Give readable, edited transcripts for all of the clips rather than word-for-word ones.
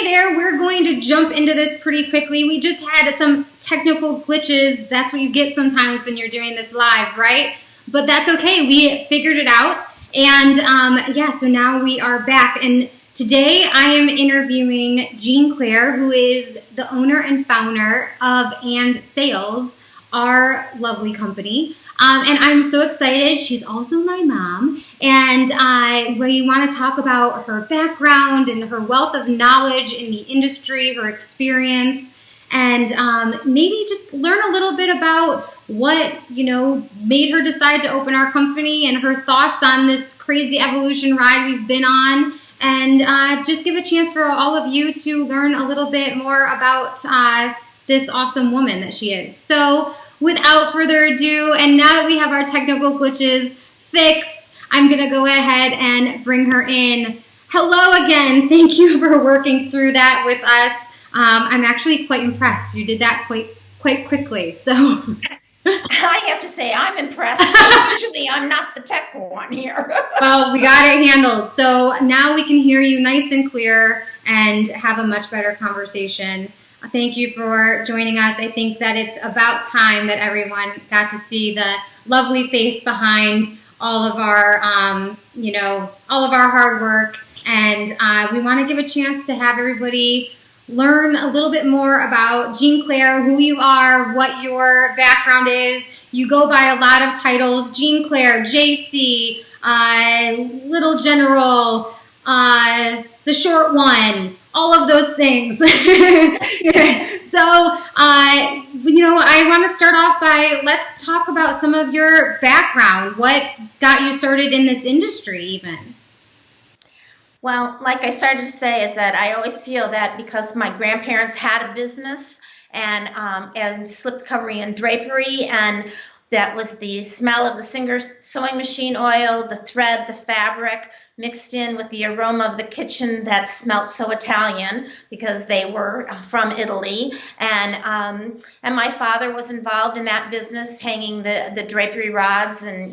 there, we're going to jump into this pretty quickly. We just had some technical glitches. That's what you get sometimes when you're doing this live, right? But that's okay. We figured it out. And yeah, so now we are back. And today I am interviewing Jeanne Claire, who is the owner and founder of And Sales, our lovely company. And I'm so excited. She's also my mom. And we want to talk about her background and her wealth of knowledge in the industry, her experience, and maybe just learn a little bit about what, made her decide to open our company and her thoughts on this crazy evolution ride we've been on. And just give a chance for all of you to learn a little bit more about this awesome woman that she is. So without further ado, and now that we have our technical glitches fixed, I'm going to go ahead and bring her in. Hello again. Thank you for working through that with us. I'm actually quite impressed. You did that quite quickly. So I have to say I'm impressed. Usually I'm not the tech one here. Well, we got it handled. So now we can hear you nice and clear and have a much better conversation. Thank you for joining us. I think that it's about time that everyone got to see the lovely face behind all of our, all of our hard work. And we want to give a chance to have everybody learn a little bit more about Jeanne Claire, who you are, what your background is. You go by a lot of titles: Jeanne Claire, JC, Little General, the Short One. All of those things. So, I want to start off by, let's talk about some of your background. What got you started in this industry even? Well, like I started to say, is that I always feel that because my grandparents had a business and slipcovering and drapery, and that was the smell of the Singer's sewing machine oil, the thread, the fabric, mixed in with the aroma of the kitchen that smelt so Italian because they were from Italy. And my father was involved in that business, hanging the drapery rods and,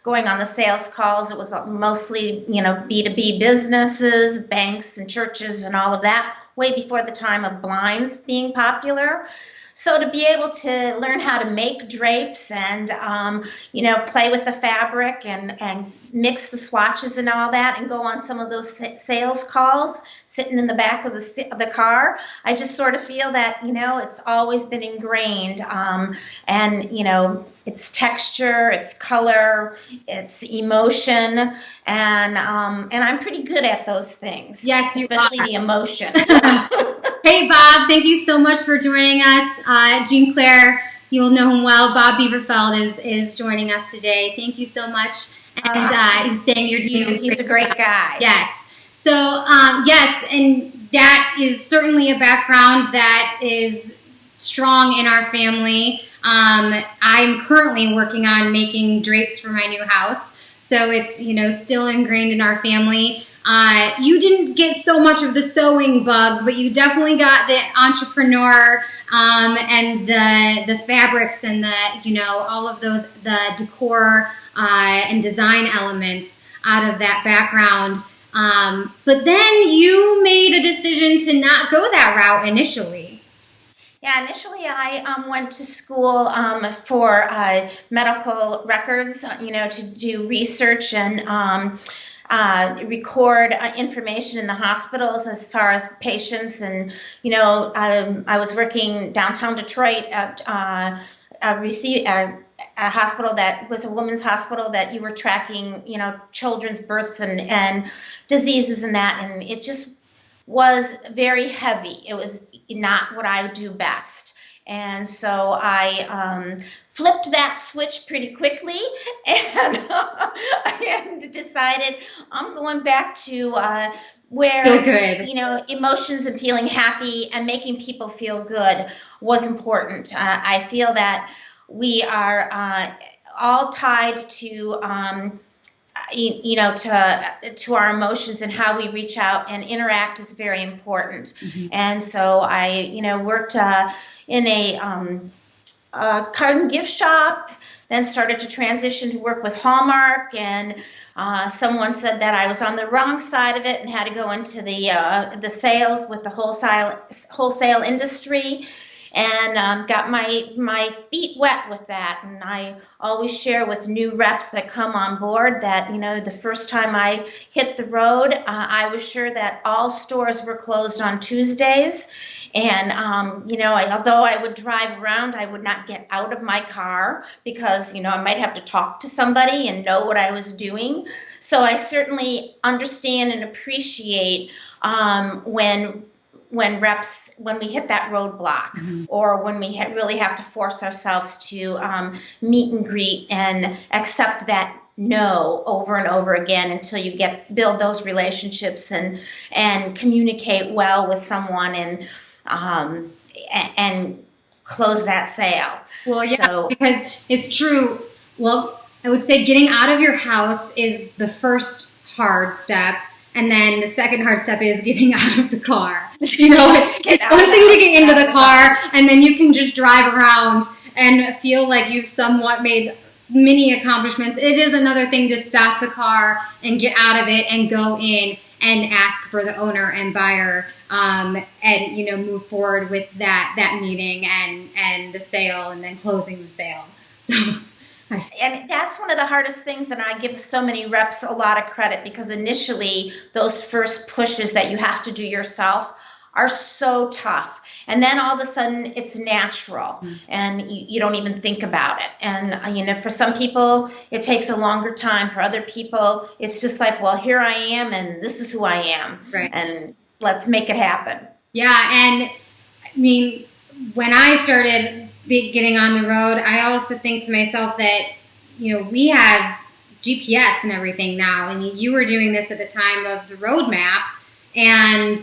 going on the sales calls. It was mostly, B2B businesses, banks and churches and all of that, way before the time of blinds being popular. So to be able to learn how to make drapes and, play with the fabric and mix the swatches and all that and go on some of those sales calls sitting in the back of the car, I just sort of feel that, it's always been ingrained. It's texture, it's color, it's emotion, and I'm pretty good at those things. Yes, especially the emotion. Hey, Bob, thank you so much for joining us. Jeanne Claire, you'll know him well. Bob Beaverfeld is joining us today. Thank you so much. And he's saying you're doing He's a great guy. Yes. So, yes, and that is certainly a background that is strong in our family. I'm currently working on making drapes for my new house. So it's, still ingrained in our family. You didn't get so much of the sewing bug, but you definitely got the entrepreneur and the fabrics and all of those, the decor and design elements out of that background. But then you made a decision to not go that route initially. Yeah, initially I went to school for medical records, to do research and record information in the hospitals as far as patients. And, I was working downtown Detroit at a hospital that was a women's hospital that you were tracking, children's births and diseases and that. And it just was very heavy. It was not what I do best. And so I flipped that switch pretty quickly and decided I'm going back to where, emotions and feeling happy and making people feel good was important. I feel that we are all tied to to our emotions, and how we reach out and interact is very important. Mm-hmm. And so I, worked in a a card and gift shop, then started to transition to work with Hallmark, and someone said that I was on the wrong side of it and had to go into the sales with the wholesale industry, and got my feet wet with that. And I always share with new reps that come on board that, the first time I hit the road, I was sure that all stores were closed on Tuesdays. And, although I would drive around, I would not get out of my car because, I might have to talk to somebody and know what I was doing. So I certainly understand and appreciate when we hit that roadblock, or when we really have to force ourselves to meet and greet and accept that no over and over again until you build those relationships and communicate well with someone and close that sale. Well, yeah, because it's true. Well, I would say getting out of your house is the first hard step. And then the second hard step is getting out of the car. It's one thing to get into the car, and then you can just drive around and feel like you've somewhat made many accomplishments. It is another thing to stop the car and get out of it and go in and ask for the owner and buyer, and move forward with that meeting and the sale, and then closing the sale. So. And that's one of the hardest things, and I give so many reps a lot of credit, because initially those first pushes that you have to do yourself are so tough. And then all of a sudden it's natural, and you don't even think about it. And, for some people, it takes a longer time. For other people, it's just like, well, here I am, and this is who I am. Right. And let's make it happen. Yeah. And I mean, when I started getting on the road, I also think to myself that, we have GPS and everything now. I mean, you were doing this at the time of the roadmap, and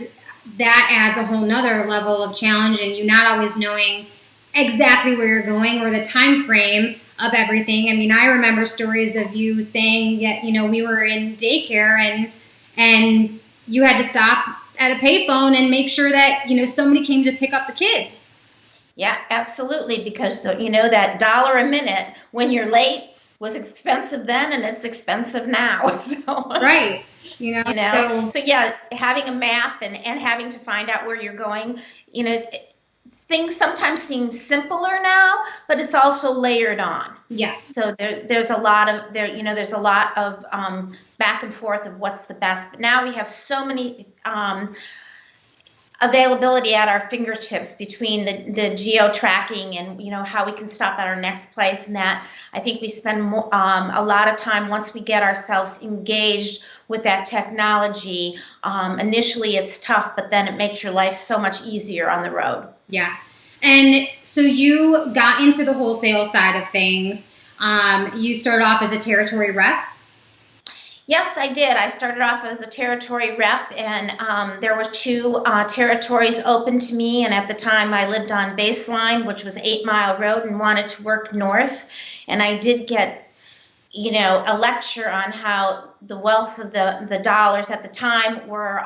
that adds a whole nother level of challenge, and you not always knowing exactly where you're going or the time frame of everything. I mean, I remember stories of you saying that, we were in daycare and you had to stop at a payphone and make sure that, somebody came to pick up the kids. Yeah, absolutely, because that $1 a minute when you're late was expensive then, and it's expensive now. So, right. So yeah, having a map and having to find out where you're going, things sometimes seem simpler now, but it's also layered on. Yeah. So there's a lot of back and forth of what's the best. But now we have so many availability at our fingertips between the geo tracking and how we can stop at our next place, and that I think we spend a lot of time once we get ourselves engaged with that technology. Initially it's tough, but then it makes your life so much easier on the road. Yeah. And so you got into the wholesale side of things. You started off as a territory rep. Yes, I did. I started off as a territory rep, and there were 2 territories open to me. And at the time, I lived on Baseline, which was 8 Mile Road, and wanted to work north. And I did get, a lecture on how the wealth of the dollars at the time were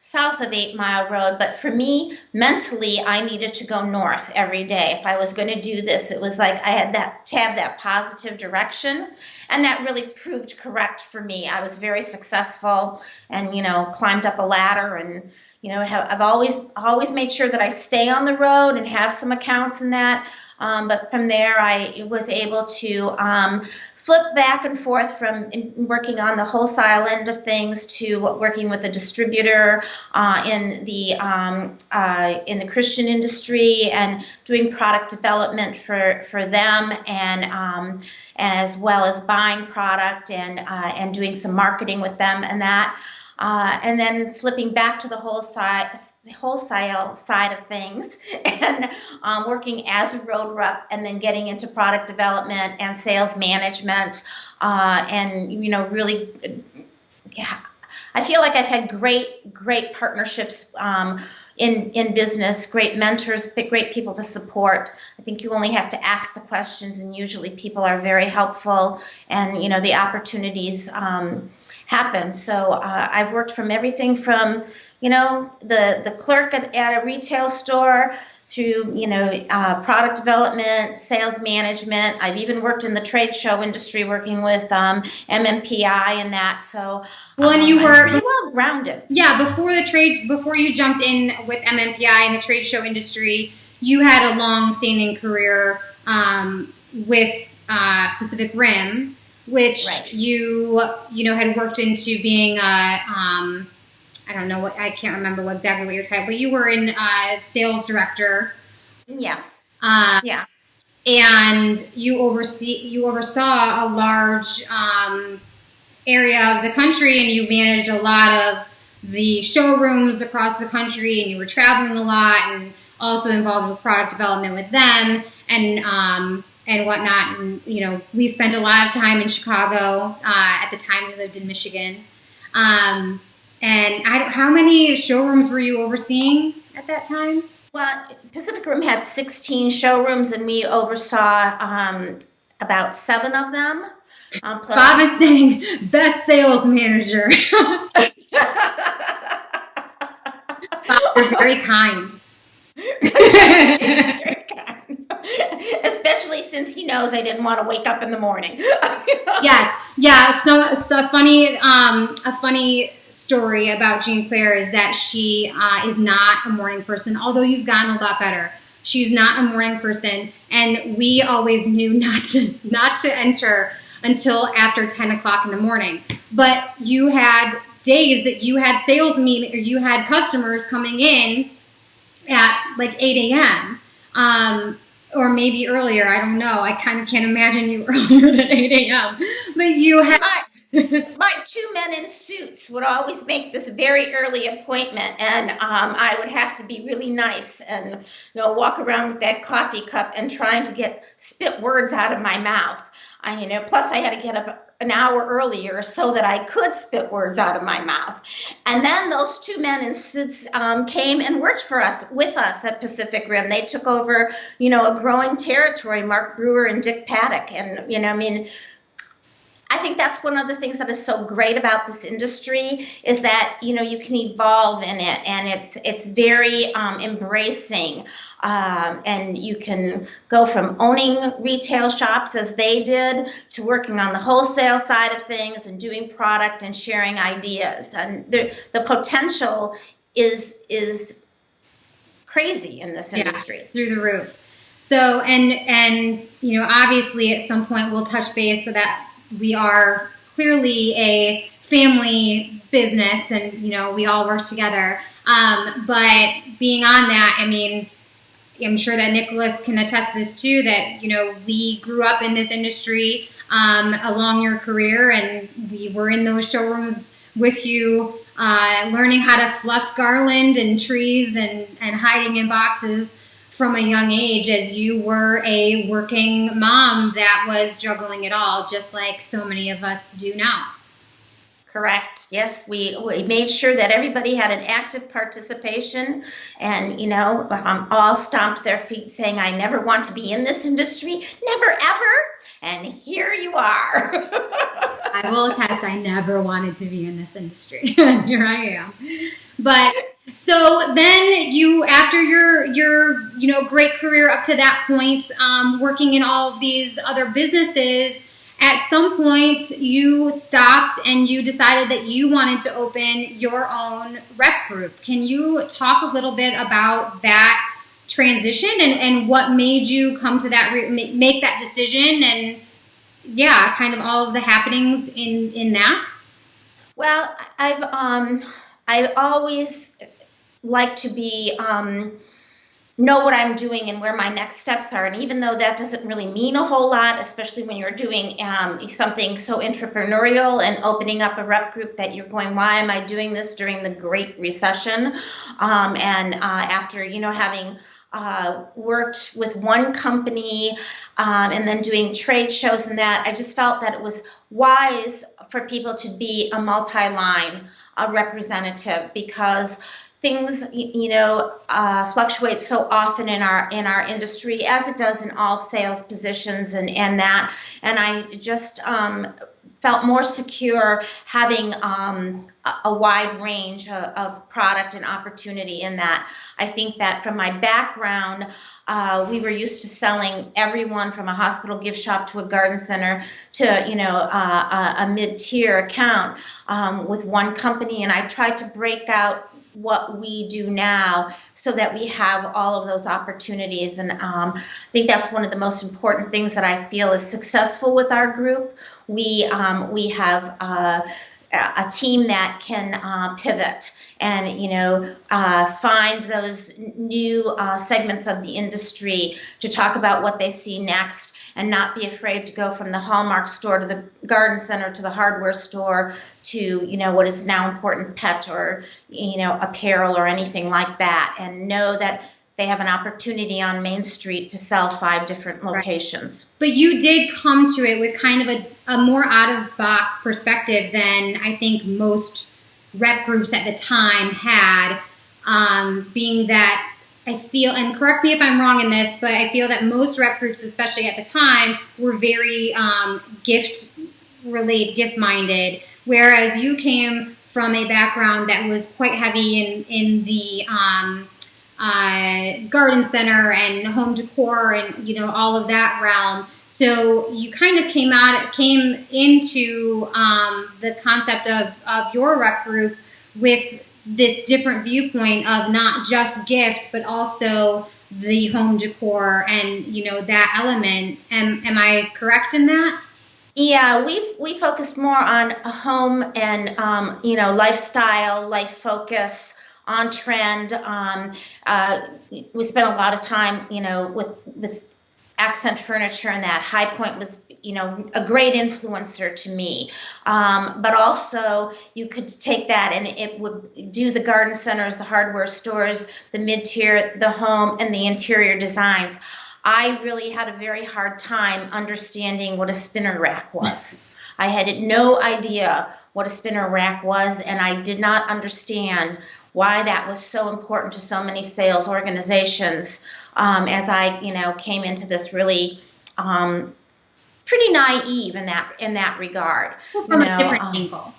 south of 8 Mile Road. But for me, mentally, I needed to go north every day. If I was going to do this, it was like I had to have that positive direction. And that really proved correct for me. I was very successful and, climbed up a ladder, and, I've always made sure that I stay on the road and have some accounts in that. But from there, I was able to flip back and forth from working on the wholesale end of things to working with a distributor in the Christian industry, and doing product development for them, and as well as buying product and doing some marketing with them, and that, and then flipping back to the wholesale side of things, and working as a road rep, and then getting into product development and sales management, and really, I feel like I've had great partnerships in business, great mentors, great people to support. I think you only have to ask the questions, and usually people are very helpful, and the opportunities happen. So I've worked from everything from the clerk at a retail store through, product development, sales management. I've even worked in the trade show industry working with MMPI and that. So well, and you I'm were pretty well rounded. Yeah, before you jumped in with MMPI in the trade show industry, you had a long-standing career with Pacific Rim, which Right. you had worked into being I don't know I can't remember exactly what your title, but you were in sales director. Yes. Yeah. Yeah. And you oversaw a large area of the country, and you managed a lot of the showrooms across the country, and you were traveling a lot, and also involved with product development with them, and whatnot. And we spent a lot of time in Chicago. At the time, we lived in Michigan. And how many showrooms were you overseeing at that time? Well, Pacific Rim had 16 showrooms, and we oversaw about 7 of them. Bob is saying best sales manager. Bob, you're very kind. Very kind. Especially since he knows I didn't want to wake up in the morning. Yes, yeah. It's a funny story about Jeanne Claire is that she is not a morning person. Although you've gotten a lot better, she's not a morning person, and we always knew not to enter until after 10 o'clock in the morning. But you had days that you had sales meeting, or you had customers coming in at like 8 a.m. Or maybe earlier. I don't know. I kind of can't imagine you earlier than 8 a.m. But you had... My 2 men in suits would always make this very early appointment, and I would have to be really nice and walk around with that coffee cup and trying to spit words out of my mouth. Plus I had to get up an hour earlier so that I could spit words out of my mouth. And then those 2 men in suits came and worked with us at Pacific Rim. They took over, a growing territory, Mark Brewer and Dick Paddock. And, I think that's one of the things that is so great about this industry is that, you can evolve in it, and it's very embracing. And you can go from owning retail shops as they did to working on the wholesale side of things and doing product and sharing ideas. And the potential is crazy in this industry. Through the roof. So, and obviously at some point we'll touch base so that we are clearly a family business, and we all work together. But being on that, I'm sure that Nicholas can attest to this too, that we grew up in this industry along your career, and we were in those showrooms with you, learning how to fluff garland and trees and hiding in boxes from a young age, as you were a working mom that was juggling it all, just like so many of us do now. Correct. Yes, we made sure that everybody had an active participation, and all stomped their feet saying, "I never want to be in this industry, never ever." And here you are. I will attest, I never wanted to be in this industry. Here I am. But so then you, after your great career up to that point, working in all of these other businesses, at some point you stopped and you decided that you wanted to open your own rep group. Can you talk a little bit about that transition and what made you come to that, make that decision, and kind of all of the happenings in that? Well, I've always liked to be know what I'm doing and where my next steps are. And even though that doesn't really mean a whole lot, especially when you're doing something so entrepreneurial and opening up a rep group, that you're going, why am I doing this during the Great Recession? After having worked with one company and then doing trade shows and that, I just felt that it was wise for people to be a multi-line representative, because things, fluctuate so often in our industry, as it does in all sales positions and that. And I just felt more secure having a wide range of product and opportunity in that. I think that from my background, we were used to selling everyone from a hospital gift shop to a garden center to, a mid-tier account with one company. And I tried to break out what we do now so that we have all of those opportunities. And I think that's one of the most important things that I feel is successful with our group. We have a team that can pivot and find those new segments of the industry to talk about what they see next, and not be afraid to go from the Hallmark store to the garden center to the hardware store to what is now important, pet or apparel or anything like that, and know that they have an opportunity on Main Street to sell 5 different locations. Right. But you did come to it with kind of a more out-of-box perspective than I think most rep groups at the time had, being that I feel, and correct me if I'm wrong in this, but I feel that most rep groups, especially at the time, were very gift-minded, whereas you came from a background that was quite heavy in the garden center and home decor and all of that realm. So you kind of came into the concept of your rep group with this different viewpoint of not just gift, but also the home decor and that element. Am I correct in that? Yeah, we focused more on a home and lifestyle, life focus, on trend. We spent a lot of time with accent furniture, and that High Point was a great influencer to me, but also you could take that and it would do the garden centers, the hardware stores, the mid-tier, the home, and the interior designs. I really had a very hard time understanding what a spinner rack was. I had no idea what a spinner rack was, and I did not understand why that was so important to so many sales organizations. As I, came into this really pretty naive in that regard. Well, from a different angle.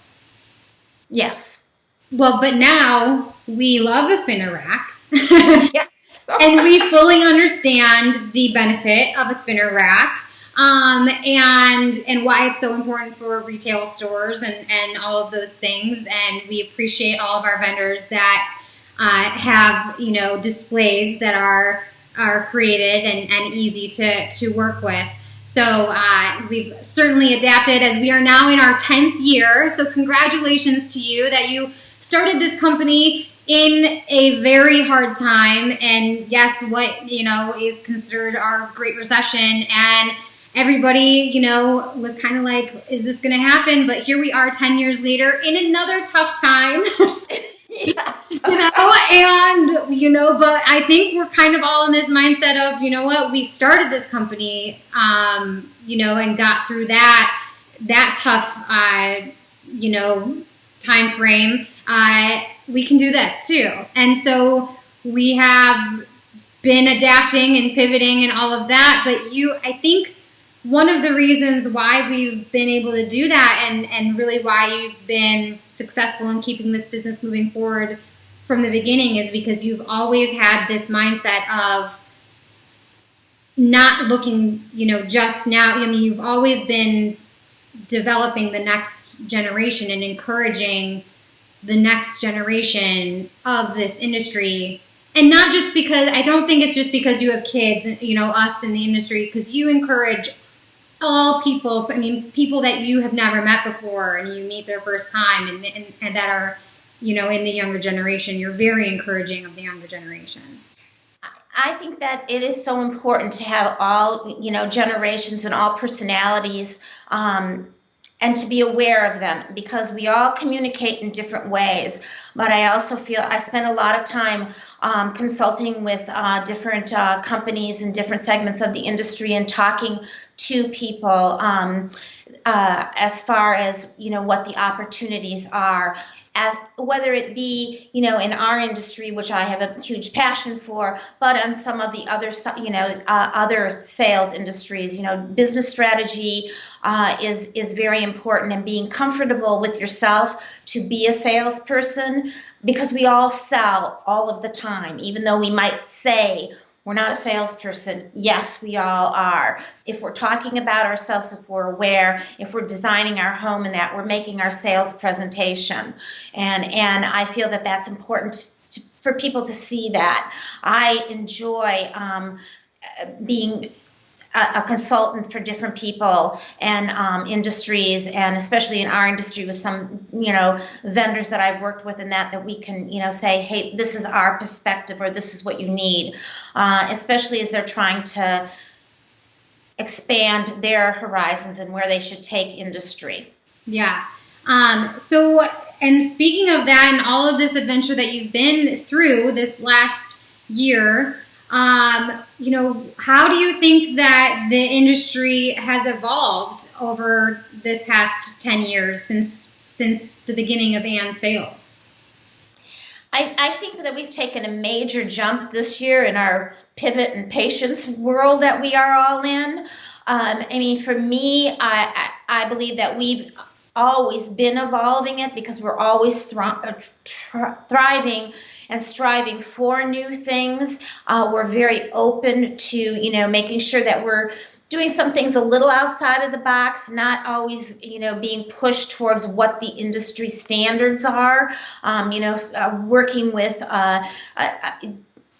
Yes. Well, but now we love the spinner rack. Yes. And we fully understand the benefit of a spinner rack, and why it's so important for retail stores and all of those things. And we appreciate all of our vendors that have displays that are created and easy to work with. So we've certainly adapted, as we are now in our 10th year. So congratulations to you that you started this company in a very hard time, and yes, what is considered our Great Recession, and everybody was kind of like, is this going to happen? But here we are 10 years later in another tough time. Yes. But I think we're kind of all in this mindset of, what, we started this company, and got through that tough, time frame. We can do this too. And so we have been adapting and pivoting and all of that. But I think one of the reasons why we've been able to do that and really why you've been successful in keeping this business moving forward from the beginning is because you've always had this mindset of not looking, just now. You've always been developing the next generation and encouraging the next generation of this industry. And not just because, I don't think it's just because you have kids, us in the industry, because you encourage all people, people that you have never met before and you meet their first time and that are, in the younger generation. You're very encouraging of the younger generation. I think that it is so important to have all, generations and all personalities, and to be aware of them, because we all communicate in different ways. But I also feel I spend a lot of time consulting with different companies in different segments of the industry and talking to people as far as, what the opportunities are. Whether it be, in our industry, which I have a huge passion for, but on some of the other, other sales industries, business strategy is very important, and being comfortable with yourself to be a salesperson, because we all sell all of the time, even though we might say we're not a salesperson. Yes, we all are. If we're talking about ourselves, if we're aware, if we're designing our home and that we're making our sales presentation. And I feel that that's important for people to see that. I enjoy being a consultant for different people and industries, and especially in our industry with some, vendors that I've worked with, and that we can, say, hey, this is our perspective, or this is what you need, especially as they're trying to expand their horizons and where they should take industry. Yeah. So, and speaking of that and all of this adventure that you've been through this last year, how do you think that the industry has evolved over the past 10 years since the beginning of Ann Sales? I think that we've taken a major jump this year in our pivot and patience world that we are all in. For me, I believe that we've always been evolving it, because we're always thriving and striving for new things. We're very open to, making sure that we're doing some things a little outside of the box, not always, being pushed towards what the industry standards are. Working with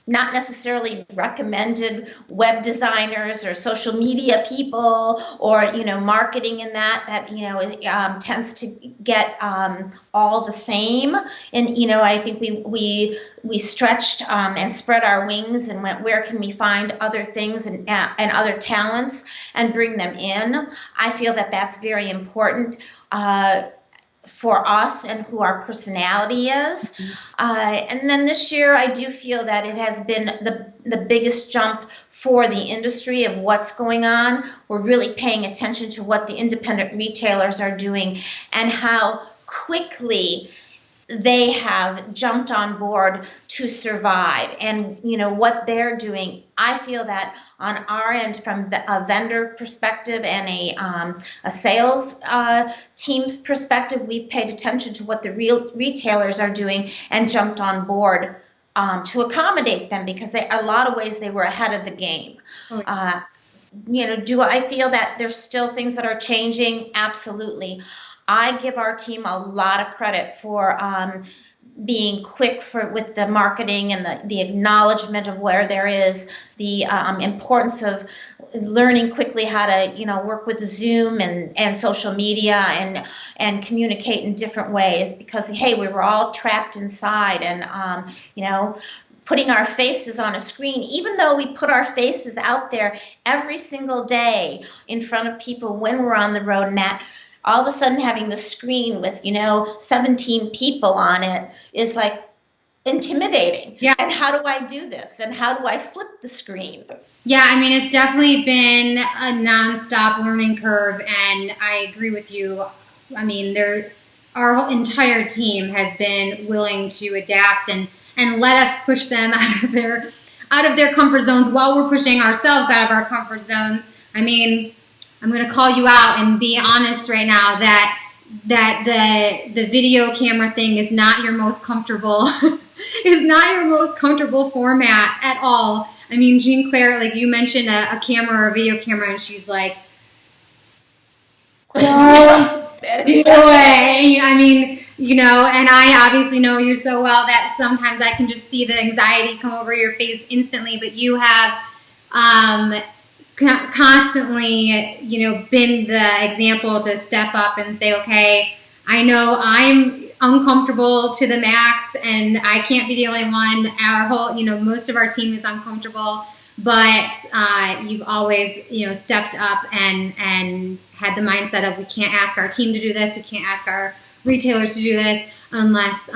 not necessarily recommended web designers or social media people, or marketing in that tends to get all the same. And I think we stretched and spread our wings and went, where can we find other things and other talents and bring them in. I feel that that's very important for us and who our personality is. And then this year, I do feel that it has been the biggest jump for the industry of what's going on. We're really paying attention to what the independent retailers are doing and how quickly they have jumped on board to survive, and what they're doing. I feel that on our end, from a vendor perspective and a sales team's perspective, we've paid attention to what the real retailers are doing and jumped on board to accommodate them, because a lot of ways they were ahead of the game. Do I feel that there's still things that are changing? Absolutely. I give our team a lot of credit for being quick with the marketing and the acknowledgement of where there is the importance of learning quickly how to work with Zoom and social media and communicate in different ways, because hey, we were all trapped inside, and putting our faces on a screen, even though we put our faces out there every single day in front of people when we're on the road, Matt, all of a sudden having the screen with 17 people on it is like intimidating. Yeah. And how do I do this? And how do I flip the screen? Yeah, it's definitely been a nonstop learning curve, and I agree with you. Our entire team has been willing to adapt and let us push them out of their comfort zones while we're pushing ourselves out of our comfort zones. I'm going to call you out and be honest right now that the video camera thing is not your most comfortable format at all. Jeanne Claire, like you mentioned a camera or a video camera, and she's like, don't do it. And I obviously know you so well that sometimes I can just see the anxiety come over your face instantly, but you have constantly, been the example to step up and say, okay, I know I'm uncomfortable to the max, and I can't be the only one. Our whole, most of our team is uncomfortable, but you've always, stepped up and had the mindset of, we can't ask our team to do this, we can't ask our retailers to do this unless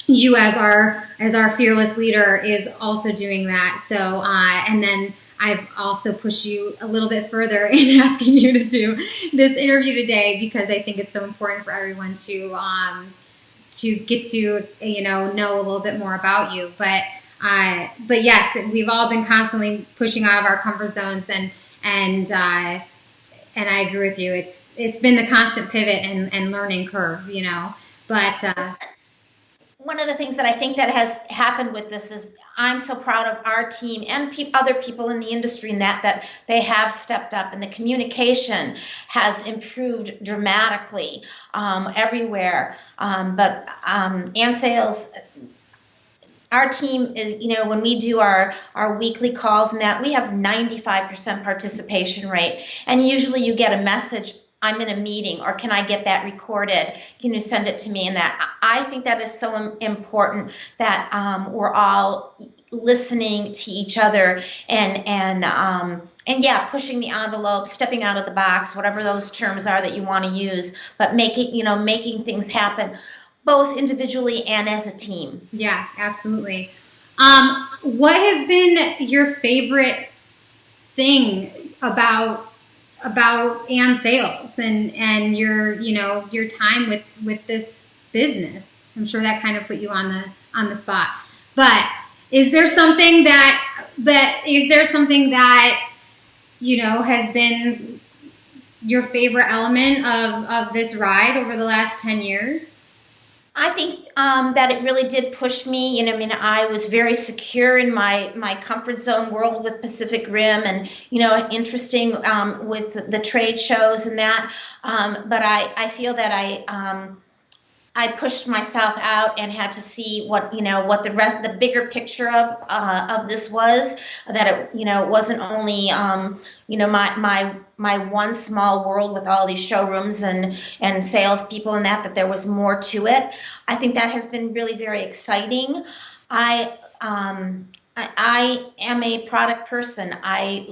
you as our fearless leader is also doing that. So and then I've also pushed you a little bit further in asking you to do this interview today, because I think it's so important for everyone to get to know a little bit more about you. But yes, we've all been constantly pushing out of our comfort zones, and I agree with you. It's been the constant pivot and learning curve, But one of the things that I think that has happened with this is I'm so proud of our team and other people in the industry in that they have stepped up, and the communication has improved dramatically everywhere. And sales, our team is, when we do our weekly calls and that, we have 95% participation rate. And usually you get a message, I'm in a meeting, or can I get that recorded? Can you send it to me? And that, I think that is so important that we're all listening to each other and yeah, pushing the envelope, stepping out of the box, whatever those terms are that you want to use, but making things happen, both individually and as a team. Yeah, absolutely. What has been your favorite thing about and sales and your time with this business? I'm sure that kind of put you on the spot. But is there something that has been your favorite element of this ride over the last 10 years? I think that it really did push me. I was very secure in my comfort zone world with Pacific Rim, and interesting with the trade shows and that. But I feel that I pushed myself out and had to see what the bigger picture of this was. That it wasn't only my one small world with all these showrooms and salespeople and that there was more to it. I think that has been really very exciting. I am a product person. I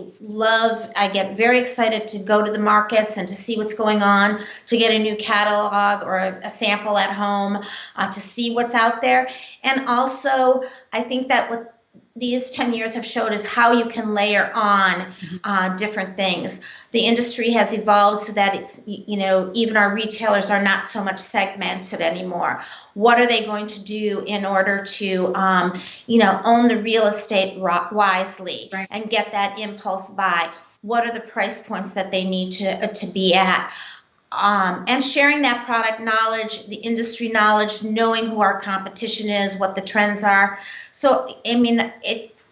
get very excited to go to the markets and to see what's going on, to get a new catalog or a sample at home, to see what's out there. And also, I think that what these 10 years have showed is how you can layer on different things. The industry has evolved so that it's, even our retailers are not so much segmented anymore. What are they going to do in order to, own the real estate wisely, right, and get that impulse buy? What are the price points that they need to be at? And sharing that product knowledge, the industry knowledge, knowing who our competition is, what the trends are. So, in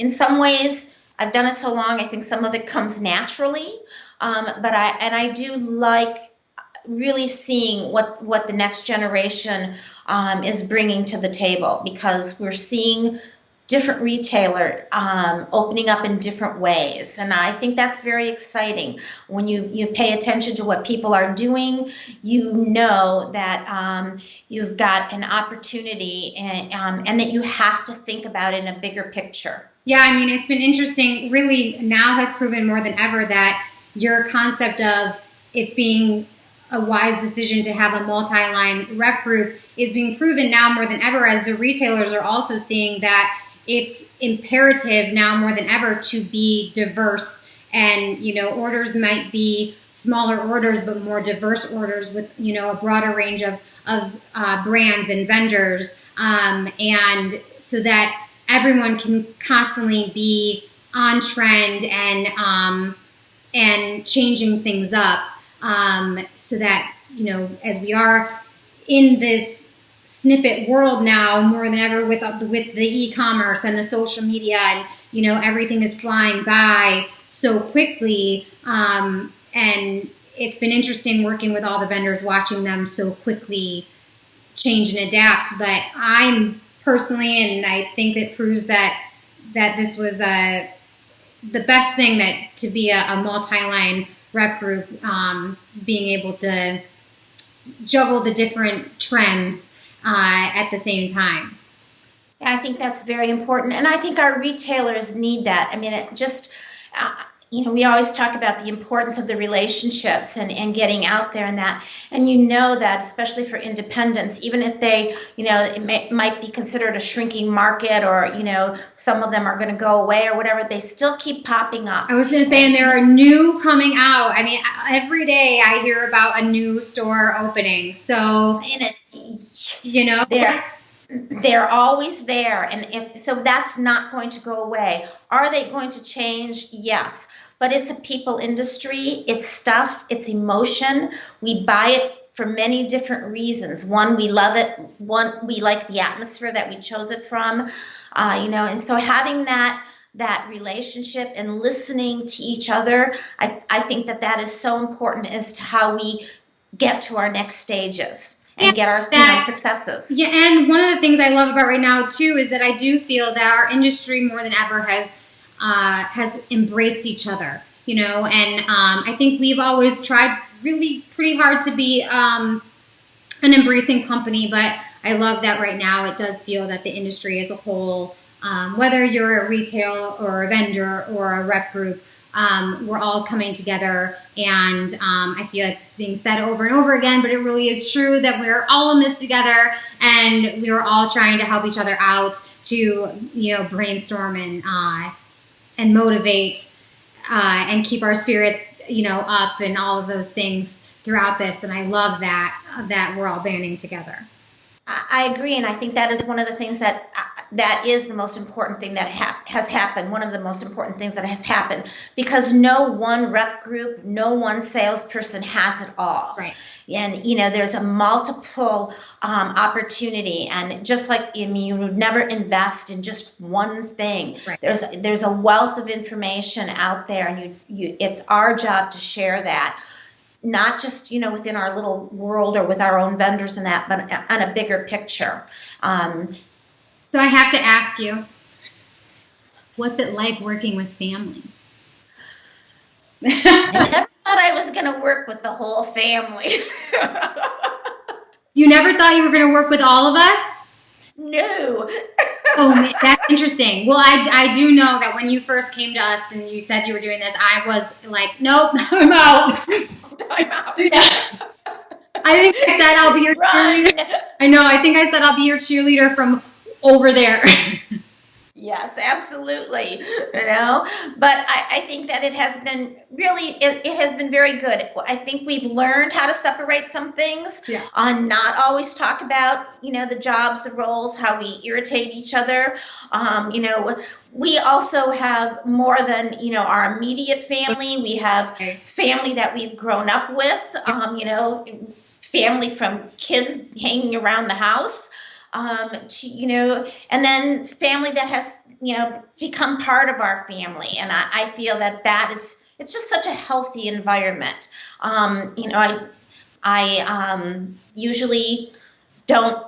some ways, I've done it so long, I think some of it comes naturally. But I do like really seeing what the next generation is bringing to the table, because we're seeing different retailer opening up in different ways, and I think that's very exciting. When you pay attention to what people are doing, that you've got an opportunity, and that you have to think about it in a bigger picture. Yeah, it's been interesting. Really, now has proven more than ever that your concept of it being a wise decision to have a multi-line rep group is being proven now more than ever, as the retailers are also seeing that it's imperative now more than ever to be diverse, and orders might be smaller orders but more diverse orders with a broader range of brands and vendors, and so that everyone can constantly be on trend and changing things up, so that as we are in this snippet world now more than ever with the e-commerce and the social media, and everything is flying by so quickly, and it's been interesting working with all the vendors, watching them so quickly change and adapt. But I'm personally, and I think it proves that this was the best thing, that to be a multi-line rep group, being able to juggle the different trends at the same time. I think that's very important, and I think our retailers need that. we always talk about the importance of the relationships and getting out there and that. And you know that, especially for independents, even if they, it might be considered a shrinking market, or, some of them are going to go away or whatever, they still keep popping up. I was going to say, and there are new coming out. I mean, every day I hear about a new store opening. So, they're always there, and so that's not going to go away. Are they going to change? Yes, but it's a people industry. It's stuff. It's emotion. We buy it for many different reasons. One, we love it. One, we like the atmosphere that we chose it from. And so having that relationship and listening to each other, I think that is so important as to how we get to our next stages and get our successes. Yeah, and one of the things I love about right now too is that I do feel that our industry more than ever has embraced each other. And I think we've always tried really pretty hard to be an embracing company, but I love that right now it does feel that the industry as a whole, whether you're a retail or a vendor or a rep group, we're all coming together, and I feel like it's being said over and over again, but it really is true that we're all in this together, and we're all trying to help each other out to brainstorm and motivate and keep our spirits up and all of those things throughout this. And I love that we're all banding together. I agree, and I think that is one of the things that is the most important thing that has happened, one of the most important things that has happened, because no one rep group, no one salesperson has it all. Right. And, there's a multiple opportunity, and just like, you would never invest in just one thing. Right. There's a wealth of information out there, and it's our job to share that. Not just, within our little world or with our own vendors and that, but on a bigger picture. So I have to ask you, what's it like working with family? I never thought I was going to work with the whole family. You never thought you were going to work with all of us? No. Oh, that's interesting. Well, I do know that when you first came to us and you said you were doing this, I was like, nope, I'm out. I'm out. Yeah. I think I said I'll be your cheerleader. I know. I think I said I'll be your cheerleader from over there. Yes, absolutely. But I think that it has been really, it has been very good. I think we've learned how to separate some things, not always talk about, the jobs, the roles, how we irritate each other. We also have more than, our immediate family. We have family that we've grown up with, family from kids hanging around the house. And then family that has, become part of our family. And I feel that it's just such a healthy environment. I usually don't,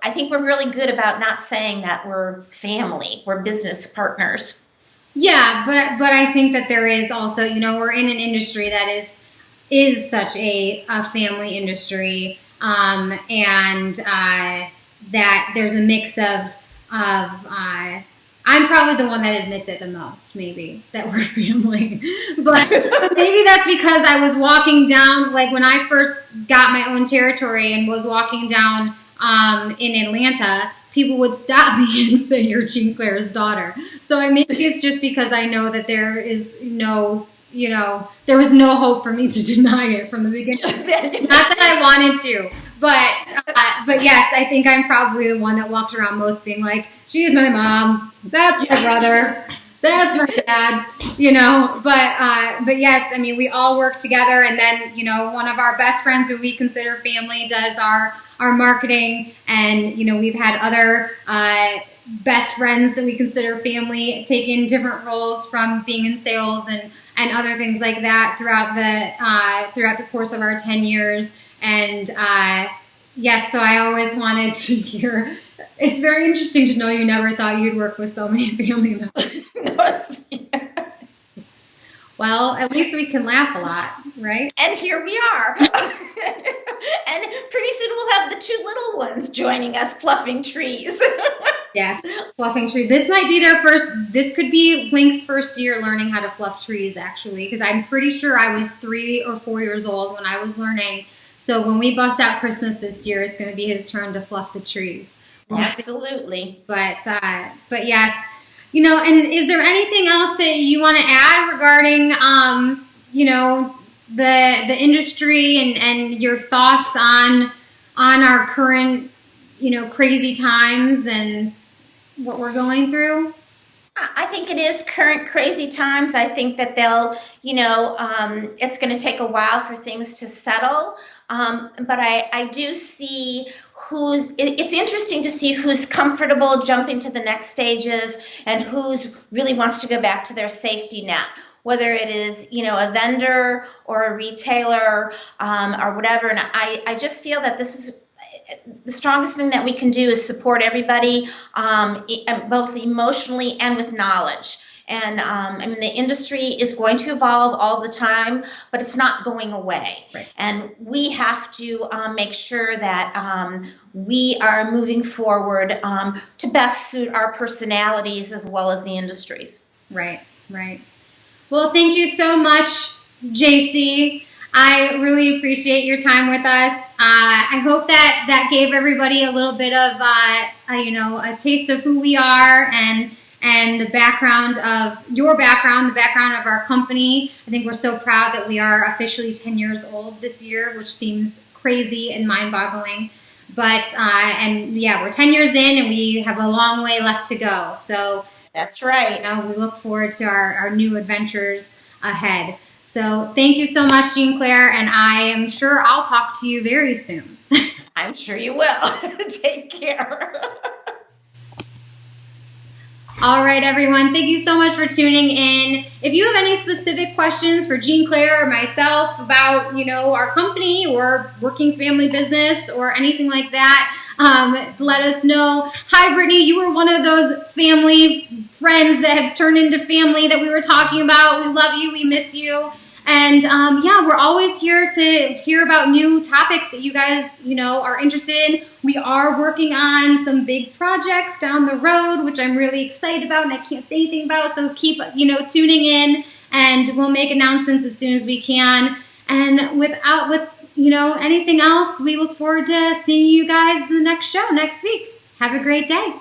I think we're really good about not saying that we're family, we're business partners. Yeah, but I think that there is also, we're in an industry that is such a family industry, and that there's a mix of I'm probably the one that admits it the most, maybe, that we're family. But maybe that's because I was walking down, like when I first got my own territory and was walking down in Atlanta, people would stop me and say, "You're Jeanne Claire's daughter." So maybe it's just because I know that there is there was no hope for me to deny it from the beginning. Not that I wanted to. But yes, I think I'm probably the one that walks around most being like, "She's my mom. That's my brother. That's my dad." But yes, I mean, we all work together, and then one of our best friends who we consider family does our marketing, and we've had other best friends that we consider family take in different roles from being in sales and other things like that throughout the course of our 10 years. And yes, so I always wanted to hear. It's very interesting to know you never thought you'd work with so many family members. Well, at least we can laugh a lot, right? And here we are. And pretty soon we'll have the two little ones joining us fluffing trees. Yes, fluffing tree. This might be this could be Link's first year learning how to fluff trees, actually, because I'm pretty sure I was 3 or 4 years old when I was learning. So when we bust out Christmas this year, it's going to be his turn to fluff the trees. Absolutely. But yes, and is there anything else that you want to add regarding, the industry and your thoughts on our current, crazy times and what we're going through? I think it is current crazy times. I think that it's going to take a while for things to settle. But I do see it's interesting to see who's comfortable jumping to the next stages and who's really wants to go back to their safety net, whether it is, a vendor or a retailer or whatever. And I just feel that this is the strongest thing that we can do is support everybody, both emotionally and with knowledge. And the industry is going to evolve all the time, but it's not going away. Right. And we have to make sure that we are moving forward to best suit our personalities as well as the industries. Right. Well, thank you so much, JC. I really appreciate your time with us. I hope that gave everybody a little bit of a taste of who we are and the background of your background, the background of our company. I think we're so proud that we are officially 10 years old this year, which seems crazy and mind-boggling. But we're 10 years in and we have a long way left to go. So that's right. We look forward to our new adventures ahead. So thank you so much, Jeanne Claire, and I am sure I'll talk to you very soon. I'm sure you will. Take care. All right, everyone. Thank you so much for tuning in. If you have any specific questions for Jeanne Claire or myself about, our company or working family business or anything like that, let us know. Hi, Brittany. You were one of those family friends that have turned into family that we were talking about. We love you. We miss you. And we're always here to hear about new topics that you guys, are interested in. We are working on some big projects down the road, which I'm really excited about and I can't say anything about. So keep, tuning in and we'll make announcements as soon as we can. And with anything else, we look forward to seeing you guys in the next show next week. Have a great day.